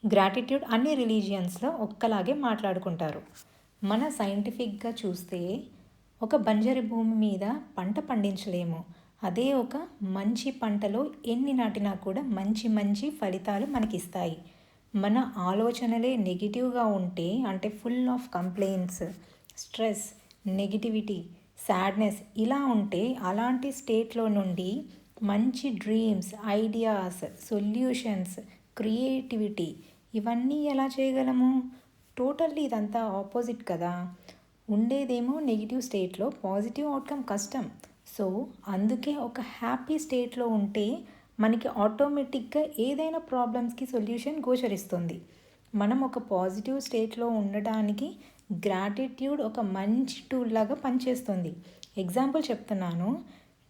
Gratitude అన్ని రిలీజియన్స్లో ఒక్కలాగే మాట్లాడుకుంటారు. మన సైంటిఫిక్గా చూస్తే ఒక బంజరు భూమి మీద పంట పండించలేము. అదే ఒక మంచి పంటలో ఎన్ని నాటినా కూడా మంచి మంచి ఫలితాలు మనకిస్తాయి. మన ఆలోచనలే నెగిటివ్గా ఉంటే, అంటే full of complaints, stress, negativity, sadness ఇలా ఉంటే అలాంటి స్టేట్లో నుండి మంచి డ్రీమ్స్, ఐడియాస్, సొల్యూషన్స్, క్రియేటివిటీ ఇవన్నీ ఎలా చేయగలము? టోటల్లీ ఇదంతా ఆపోజిట్ కదా. ఉండేదేమో నెగిటివ్ స్టేట్లో, పాజిటివ్ అవుట్కమ్ కష్టం. సో అందుకే ఒక హ్యాపీ స్టేట్లో ఉంటే మనకి ఆటోమేటిక్గా ఏదైనా ప్రాబ్లమ్స్కి సొల్యూషన్ గోచరిస్తుంది. మనం ఒక పాజిటివ్ స్టేట్లో ఉండడానికి గ్రాటిట్యూడ్ ఒక మంచి టూల్ లాగా పనిచేస్తుంది. ఎగ్జాంపుల్ చెప్తున్నాను.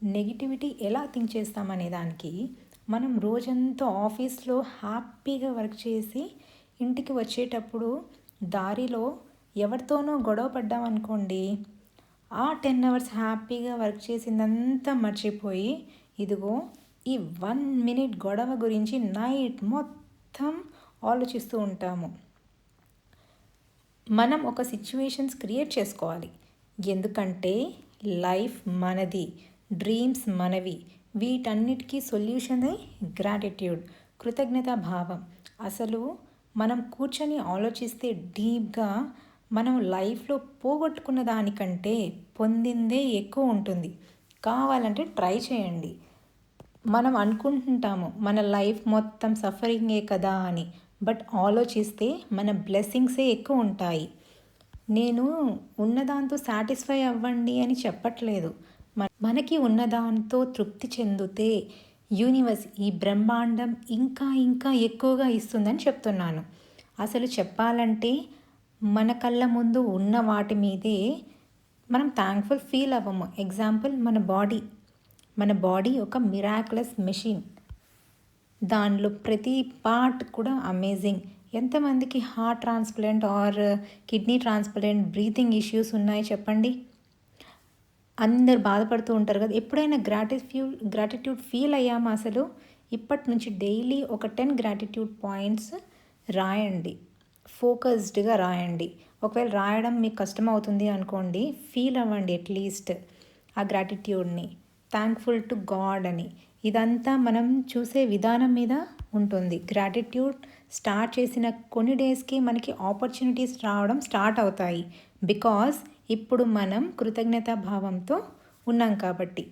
నెగిటివిటీ ఎలా థింక్ చేస్తామనే దానికి, మనం రోజంతా ఆఫీస్లో హ్యాపీగా వర్క్ చేసి ఇంటికి వచ్చేటప్పుడు దారిలో ఎవరితోనో గొడవ పడ్డామనుకోండి, ఆ 10 అవర్స్ హ్యాపీగా వర్క్ చేసిందంతా మర్చిపోయి ఇదిగో ఈ 1 మినిట్ గొడవ గురించి నైట్ మొత్తం ఆలోచిస్తూ ఉంటాము. మనం ఒక సిచ్యువేషన్స్ క్రియేట్ చేసుకోవాలి. ఎందుకంటే లైఫ్ మనది, డ్రీమ్స్ మనవి. వీటన్నిటికీ సొల్యూషనే గ్రాటిట్యూడ్, కృతజ్ఞతా భావం. అసలు మనం కూర్చొని ఆలోచిస్తే డీప్గా మనం లైఫ్లో పోగొట్టుకున్న దానికంటే పొందిందే ఎక్కువ ఉంటుంది. కావాలంటే ట్రై చేయండి. మనం అనుకుంటుంటాము మన లైఫ్ మొత్తం సఫరింగే కదా అని, బట్ ఆలోచిస్తే మన బ్లెస్సింగ్సే ఎక్కువ ఉంటాయి. నేను ఉన్నదాంతో సాటిస్ఫై అవ్వండి అని చెప్పట్లేదు. మనకి ఉన్నదాంతో తృప్తి చెందితే యూనివర్స్, ఈ బ్రహ్మాండం ఇంకా ఇంకా ఎక్కువగా ఇస్తుందని చెప్తున్నాను. అసలు చెప్పాలంటే మన కళ్ళ ముందు ఉన్న వాటి మీదే మనం థ్యాంక్ఫుల్ ఫీల్ అవ్వము. ఎగ్జాంపుల్ మన బాడీ ఒక మిరాక్యులస్ మెషిన్. దానిలో ప్రతి పార్ట్ కూడా అమేజింగ్. ఎంతమందికి heart transplant are kidney transplant, breathing issues ఉన్నాయి చెప్పండి. అందరు బాధపడుతూ ఉంటారు కదా. ఎప్పుడైనా గ్రాటిట్యూడ్ ఫీల్ అయ్యామా అసలు? ఇప్పటి నుంచి డైలీ ఒక 10 గ్రాటిట్యూడ్ పాయింట్స్ రాయండి. ఫోకస్డ్గా రాయండి. ఒకవేళ రాయడం మీకు కష్టం అవుతుంది అనుకోండి, ఫీల్ అవ్వండి అట్లీస్ట్ ఆ గ్రాటిట్యూడ్ని. థ్యాంక్ఫుల్ టు గాడ్ అని. ఇదంతా మనం చూసే విధానం మీద ఉంటుంది. గ్రాటిట్యూడ్ స్టార్ట్ చేసిన కొన్ని డేస్కి మనకి ఆపర్చునిటీస్ రావడం స్టార్ట్ అవుతాయి. బికాజ్ ఇప్పుడు మనం కృతజ్ఞతా భావంతో ఉన్నాం కాబట్టి.